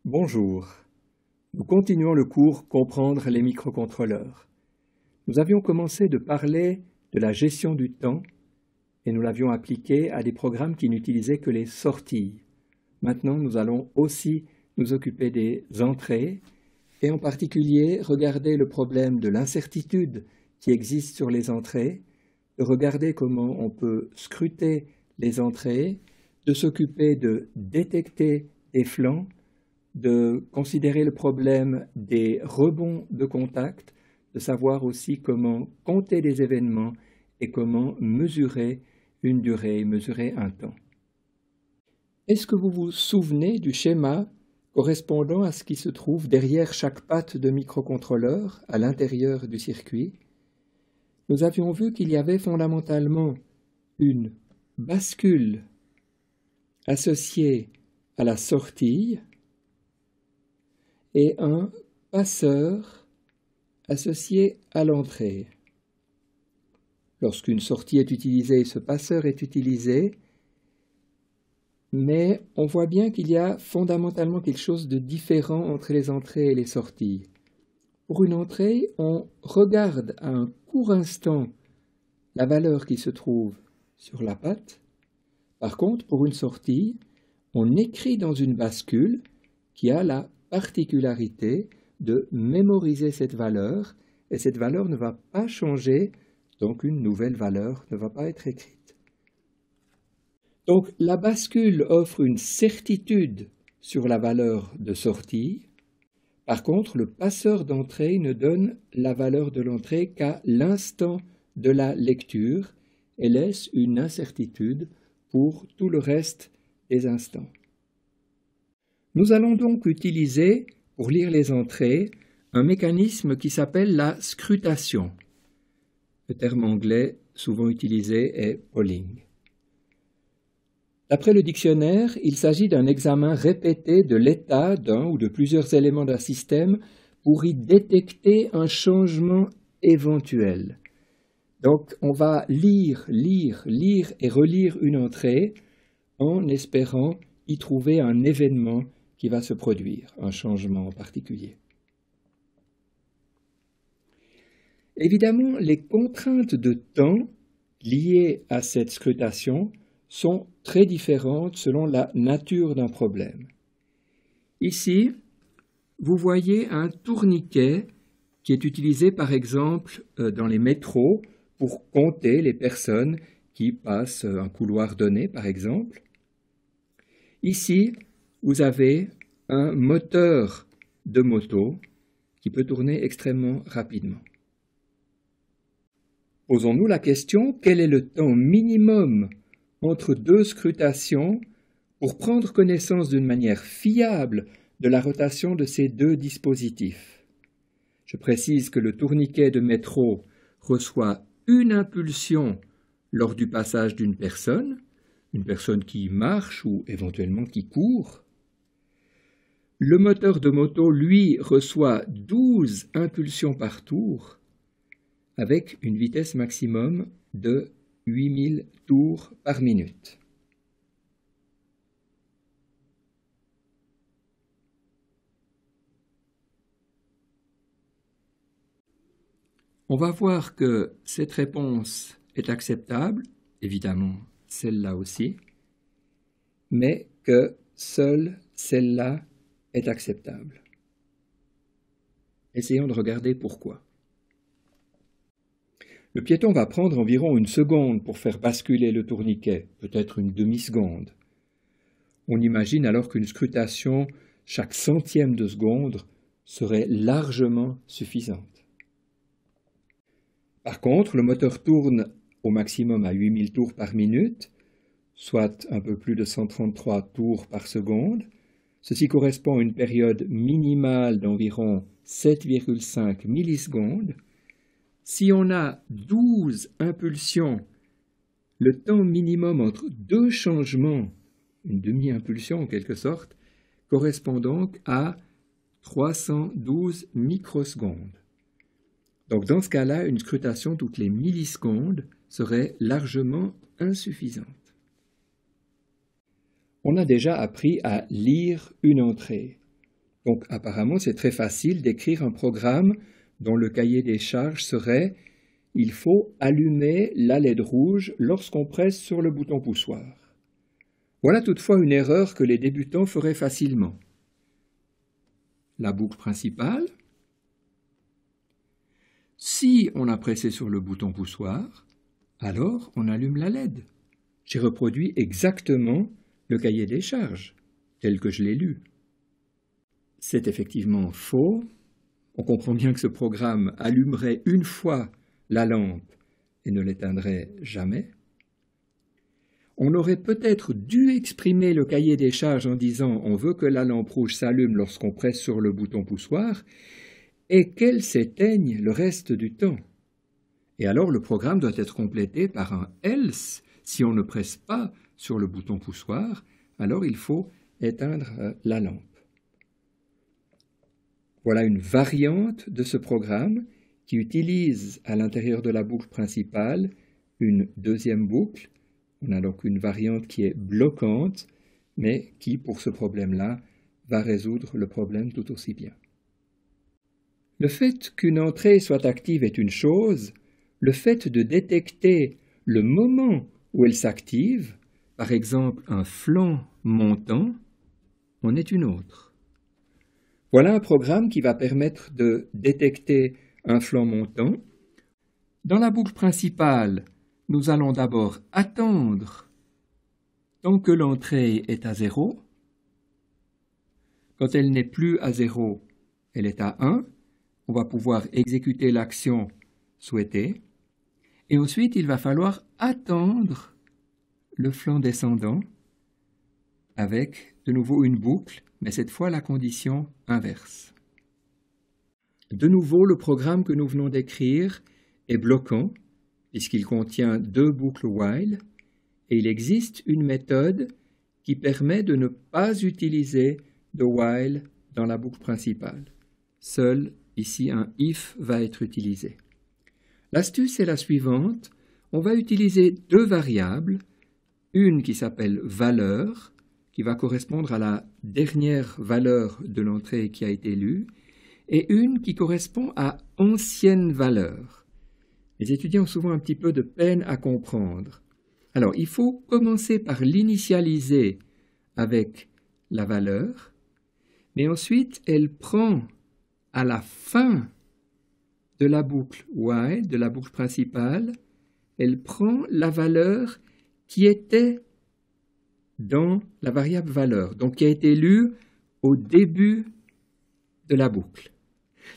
Bonjour. Nous continuons le cours Comprendre les microcontrôleurs. Nous avions commencé de parler de la gestion du temps et nous l'avions appliqué à des programmes qui n'utilisaient que les sorties. Maintenant, nous allons aussi nous occuper des entrées et en particulier regarder le problème de l'incertitude qui existe sur les entrées, de regarder comment on peut scruter les entrées, de s'occuper de détecter des flancs, de considérer le problème des rebonds de contact, de savoir aussi comment compter des événements et comment mesurer une durée, mesurer un temps. Est-ce que vous vous souvenez du schéma correspondant à ce qui se trouve derrière chaque patte de microcontrôleur à l'intérieur du circuit? Nous avions vu qu'il y avait fondamentalement une bascule associée à la sortie et un passeur associé à l'entrée. Lorsqu'une sortie est utilisée, ce passeur est utilisé, mais on voit bien qu'il y a fondamentalement quelque chose de différent entre les entrées et les sorties. Pour une entrée, on regarde à un court instant la valeur qui se trouve sur la patte. Par contre, pour une sortie, on écrit dans une bascule qui a la particularité de mémoriser cette valeur, et cette valeur ne va pas changer, donc une nouvelle valeur ne va pas être écrite. Donc la bascule offre une certitude sur la valeur de sortie. Par contre, le passeur d'entrée ne donne la valeur de l'entrée qu'à l'instant de la lecture et laisse une incertitude pour tout le reste des instants. Nous allons donc utiliser, pour lire les entrées, un mécanisme qui s'appelle la scrutation. Le terme anglais souvent utilisé est polling. D'après le dictionnaire, il s'agit d'un examen répété de l'état d'un ou de plusieurs éléments d'un système pour y détecter un changement éventuel. Donc on va lire et relire une entrée en espérant y trouver un événement qui va se produire, un changement en particulier. Évidemment, les contraintes de temps liées à cette scrutation sont très différentes selon la nature d'un problème. Ici, vous voyez un tourniquet qui est utilisé par exemple dans les métros pour compter les personnes qui passent un couloir donné par exemple. Ici, vous avez un moteur de moto qui peut tourner extrêmement rapidement. Posons-nous la question, quel est le temps minimum entre deux scrutations pour prendre connaissance d'une manière fiable de la rotation de ces deux dispositifs? Je précise que le tourniquet de métro reçoit une impulsion lors du passage d'une personne, une personne qui marche ou éventuellement qui court. Le moteur de moto, lui, reçoit 12 impulsions par tour avec une vitesse maximum de 8000 tours par minute. On va voir que cette réponse est acceptable, évidemment celle-là aussi, mais que seule celle-là est acceptable. Essayons de regarder pourquoi. Le piéton va prendre environ une seconde pour faire basculer le tourniquet, peut-être une demi-seconde. On imagine alors qu'une scrutation chaque centième de seconde serait largement suffisante. Par contre, le moteur tourne au maximum à 8000 tours par minute, soit un peu plus de 133 tours par seconde. Ceci correspond à une période minimale d'environ 7,5 millisecondes. Si on a 12 impulsions, le temps minimum entre deux changements, une demi-impulsion en quelque sorte, correspond donc à 312 microsecondes. Donc dans ce cas-là, une scrutation toutes les millisecondes serait largement insuffisante. On a déjà appris à lire une entrée. Donc apparemment, c'est très facile d'écrire un programme dont le cahier des charges serait « Il faut allumer la LED rouge lorsqu'on presse sur le bouton poussoir ». Voilà toutefois une erreur que les débutants feraient facilement. La boucle principale. Si on a pressé sur le bouton poussoir, alors on allume la LED. J'ai reproduit exactement le cahier des charges, tel que je l'ai lu. C'est effectivement faux. On comprend bien que ce programme allumerait une fois la lampe et ne l'éteindrait jamais. On aurait peut-être dû exprimer le cahier des charges en disant « on veut que la lampe rouge s'allume lorsqu'on presse sur le bouton poussoir » et qu'elle s'éteigne le reste du temps. Et alors le programme doit être complété par un « else ». Si on ne presse pas sur le bouton poussoir, alors il faut éteindre la lampe. Voilà une variante de ce programme qui utilise à l'intérieur de la boucle principale une deuxième boucle. On a donc une variante qui est bloquante, mais qui, pour ce problème-là, va résoudre le problème tout aussi bien. Le fait qu'une entrée soit active est une chose, le fait de détecter le moment où elle s'active, par exemple un flanc montant, en est une autre. Voilà un programme qui va permettre de détecter un flanc montant. Dans la boucle principale, nous allons d'abord attendre tant que l'entrée est à 0. Quand elle n'est plus à 0, elle est à 1. On va pouvoir exécuter l'action souhaitée. Et ensuite, il va falloir attendre le flanc descendant avec de nouveau une boucle, mais cette fois la condition inverse. De nouveau, le programme que nous venons d'écrire est bloquant, puisqu'il contient deux boucles while, et il existe une méthode qui permet de ne pas utiliser de while dans la boucle principale. Seul, ici, un if va être utilisé. L'astuce est la suivante. On va utiliser deux variables, une qui s'appelle valeur, qui va correspondre à la dernière valeur de l'entrée qui a été lue, et une qui correspond à ancienne valeur. Les étudiants ont souvent un petit peu de peine à comprendre. Alors, il faut commencer par l'initialiser avec la valeur, mais ensuite, elle prend à la fin de la boucle while, de la boucle principale, elle prend la valeur qui était dans la variable valeur, donc qui a été lue au début de la boucle.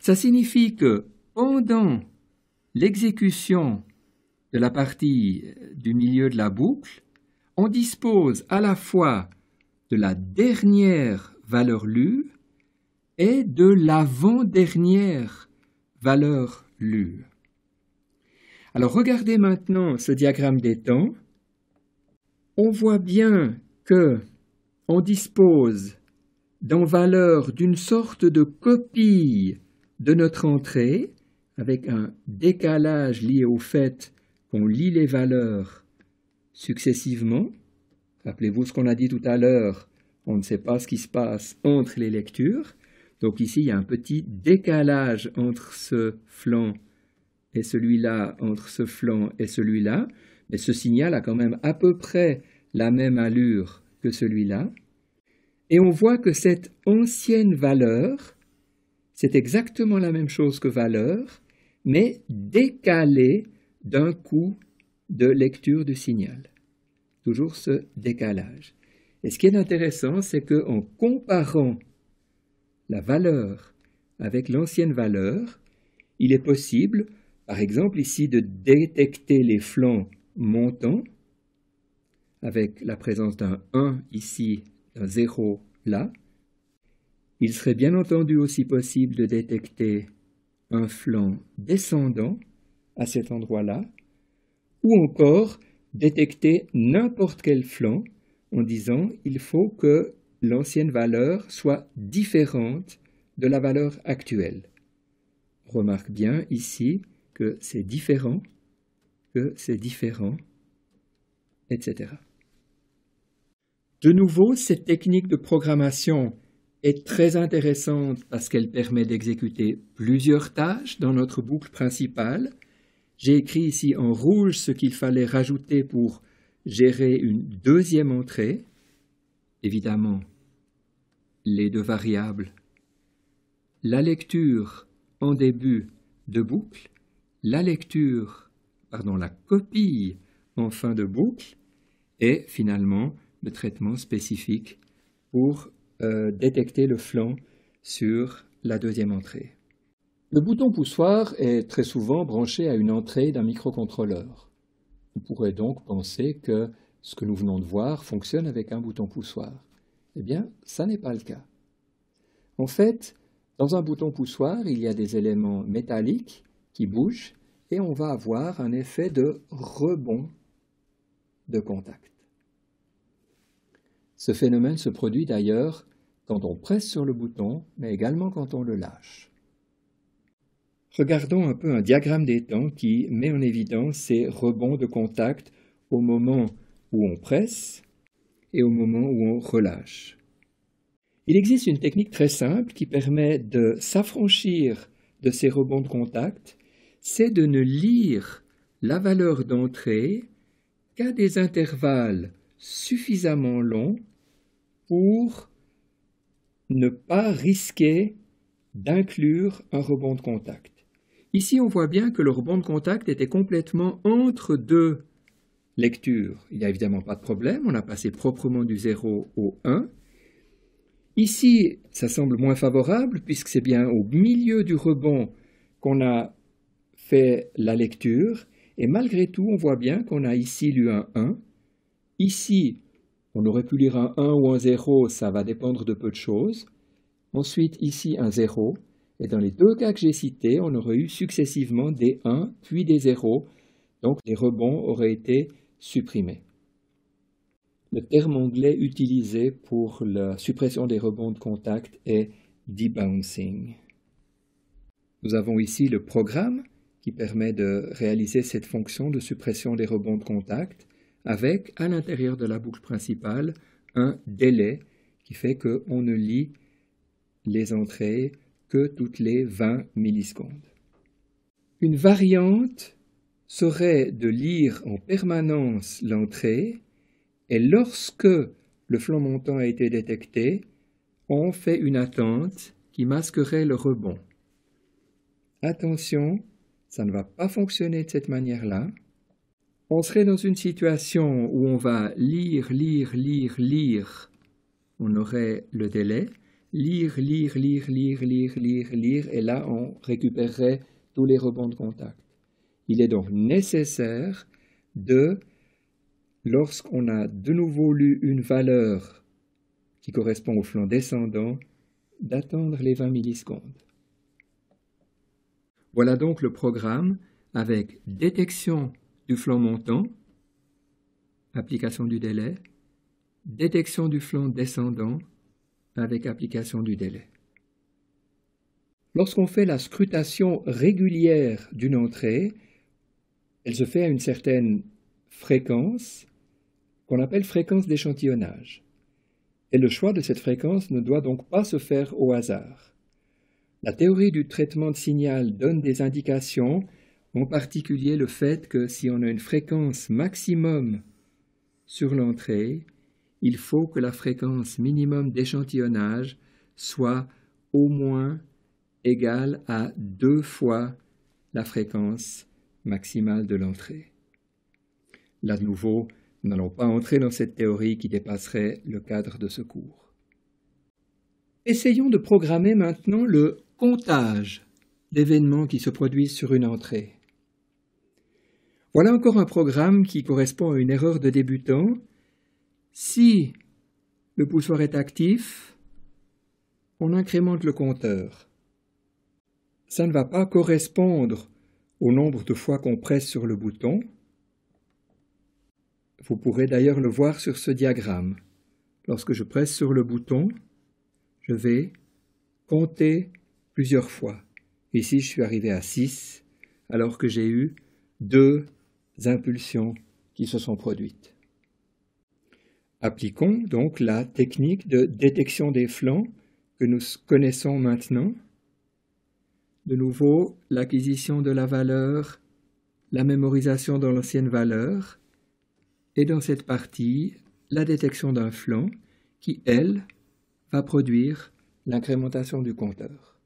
Ça signifie que pendant l'exécution de la partie du milieu de la boucle, on dispose à la fois de la dernière valeur lue et de l'avant-dernière valeur lue. Alors regardez maintenant ce diagramme des temps. On voit bien que on dispose dans valeur d'une sorte de copie de notre entrée avec un décalage lié au fait qu'on lit les valeurs successivement. Rappelez-vous ce qu'on a dit tout à l'heure, on ne sait pas ce qui se passe entre les lectures. Donc ici, il y a un petit décalage entre ce flanc et celui-là, entre ce flanc et celui-là, mais ce signal a quand même à peu près la même allure que celui-là. Et on voit que cette ancienne valeur, c'est exactement la même chose que valeur, mais décalée d'un coup de lecture du signal. Toujours ce décalage. Et ce qui est intéressant, c'est qu'en comparant la valeur avec l'ancienne valeur, il est possible, par exemple ici, de détecter les flancs montants avec la présence d'un 1 ici, d'un 0 là. Il serait bien entendu aussi possible de détecter un flanc descendant à cet endroit-là, ou encore détecter n'importe quel flanc en disant il faut que l'ancienne valeur soit différente de la valeur actuelle. Remarque bien ici que c'est différent, etc. De nouveau, cette technique de programmation est très intéressante parce qu'elle permet d'exécuter plusieurs tâches dans notre boucle principale. J'ai écrit ici en rouge ce qu'il fallait rajouter pour gérer une deuxième entrée. Évidemment, les deux variables, la lecture en début de boucle, la copie en fin de boucle, et finalement le traitement spécifique pour détecter le flanc sur la deuxième entrée. Le bouton poussoir est très souvent branché à une entrée d'un microcontrôleur. On pourrait donc penser que ce que nous venons de voir fonctionne avec un bouton poussoir. Eh bien, ça n'est pas le cas. En fait, dans un bouton poussoir, il y a des éléments métalliques qui bougent et on va avoir un effet de rebond de contact. Ce phénomène se produit d'ailleurs quand on presse sur le bouton, mais également quand on le lâche. Regardons un peu un diagramme des temps qui met en évidence ces rebonds de contact au moment où on presse et au moment où on relâche. Il existe une technique très simple qui permet de s'affranchir de ces rebonds de contact, c'est de ne lire la valeur d'entrée qu'à des intervalles suffisamment longs pour ne pas risquer d'inclure un rebond de contact. Ici, on voit bien que le rebond de contact était complètement entre deux lectures. Il n'y a évidemment pas de problème, on a passé proprement du 0 au 1. Ici, ça semble moins favorable puisque c'est bien au milieu du rebond qu'on a fait la lecture et malgré tout, on voit bien qu'on a ici lu un 1. Ici, on aurait pu lire un 1 ou un 0, ça va dépendre de peu de choses. Ensuite, ici, un 0. Et dans les deux cas que j'ai cités, on aurait eu successivement des 1 puis des 0. Donc, les rebonds auraient été supprimés. Le terme anglais utilisé pour la suppression des rebonds de contact est debouncing. Nous avons ici le programme qui permet de réaliser cette fonction de suppression des rebonds de contact avec, à l'intérieur de la boucle principale, un délai qui fait qu'on ne lit les entrées que toutes les 20 millisecondes. Une variante serait de lire en permanence l'entrée et lorsque le flanc montant a été détecté, on fait une attente qui masquerait le rebond. Attention, ça ne va pas fonctionner de cette manière-là. On serait dans une situation où on va lire. On aurait le délai. Lire, et là on récupérerait tous les rebonds de contact. Il est donc nécessaire lorsqu'on a de nouveau lu une valeur qui correspond au flanc descendant, d'attendre les 20 millisecondes. Voilà donc le programme avec détection du flanc montant, application du délai, détection du flanc descendant, avec application du délai. Lorsqu'on fait la scrutation régulière d'une entrée, elle se fait à une certaine fréquence qu'on appelle fréquence d'échantillonnage. Et le choix de cette fréquence ne doit donc pas se faire au hasard. La théorie du traitement de signal donne des indications, en particulier le fait que si on a une fréquence maximum sur l'entrée, il faut que la fréquence minimum d'échantillonnage soit au moins égale à 2 fois la fréquence maximale de l'entrée. Là de nouveau, nous n'allons pas entrer dans cette théorie qui dépasserait le cadre de ce cours. Essayons de programmer maintenant le comptage d'événements qui se produisent sur une entrée. Voilà encore un programme qui correspond à une erreur de débutant. Si le poussoir est actif, on incrémente le compteur. Ça ne va pas correspondre au nombre de fois qu'on presse sur le bouton. Vous pourrez d'ailleurs le voir sur ce diagramme. Lorsque je presse sur le bouton, je vais compter plusieurs fois. Ici, je suis arrivé à 6, alors que j'ai eu 2 impulsions qui se sont produites. Appliquons donc la technique de détection des flancs que nous connaissons maintenant. De nouveau, l'acquisition de la valeur, la mémorisation dans l'ancienne valeur, et dans cette partie, la détection d'un flanc qui, elle, va produire l'incrémentation du compteur.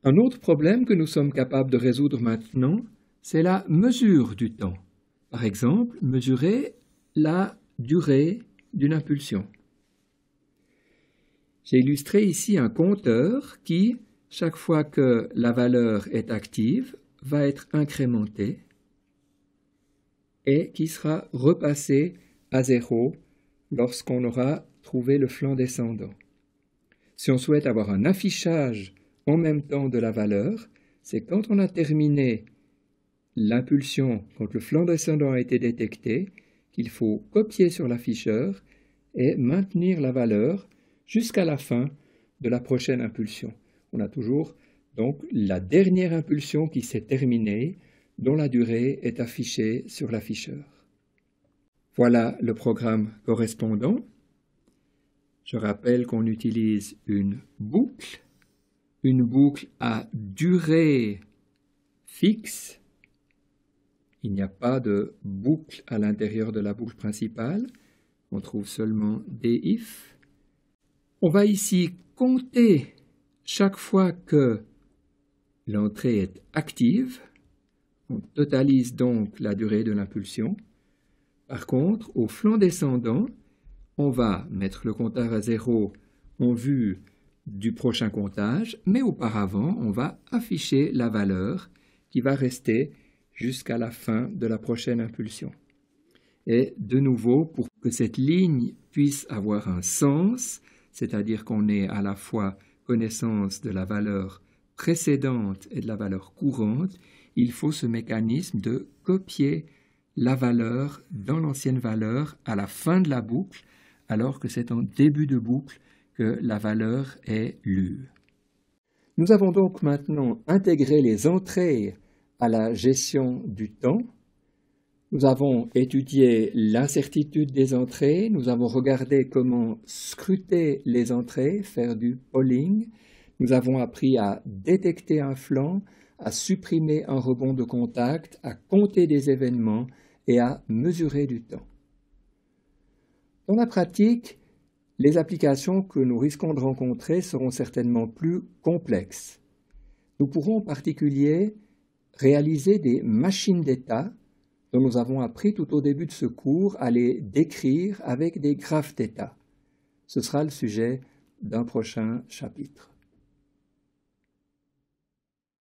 Un autre problème que nous sommes capables de résoudre maintenant, c'est la mesure du temps. Par exemple, mesurer la durée d'une impulsion. J'ai illustré ici un compteur qui, chaque fois que la valeur est active, va être incrémenté et qui sera repassé à 0 lorsqu'on aura trouvé le flanc descendant. Si on souhaite avoir un affichage en même temps de la valeur, c'est quand on a terminé l'impulsion, quand le flanc descendant a été détecté, qu'il faut copier sur l'afficheur et maintenir la valeur jusqu'à la fin de la prochaine impulsion. On a toujours donc la dernière impulsion qui s'est terminée, dont la durée est affichée sur l'afficheur. Voilà le programme correspondant. Je rappelle qu'on utilise une boucle à durée fixe. Il n'y a pas de boucle à l'intérieur de la boucle principale. On trouve seulement des if. On va ici compter chaque fois que l'entrée est active. On totalise donc la durée de l'impulsion. Par contre, au flanc descendant, on va mettre le compteur à 0 en vue du prochain comptage, mais auparavant, on va afficher la valeur qui va rester jusqu'à la fin de la prochaine impulsion. Et de nouveau, pour que cette ligne puisse avoir un sens, c'est-à-dire qu'on ait à la fois connaissance de la valeur précédente et de la valeur courante, il faut ce mécanisme de copier la valeur dans l'ancienne valeur à la fin de la boucle, alors que c'est en début de boucle que la valeur est lue. Nous avons donc maintenant intégré les entrées à la gestion du temps. Nous avons étudié l'incertitude des entrées, nous avons regardé comment scruter les entrées, faire du polling, nous avons appris à détecter un flanc, à supprimer un rebond de contact, à compter des événements et à mesurer du temps. Dans la pratique, les applications que nous risquons de rencontrer seront certainement plus complexes. Nous pourrons en particulier réaliser des machines d'état dont nous avons appris tout au début de ce cours à les décrire avec des graphes d'état. Ce sera le sujet d'un prochain chapitre.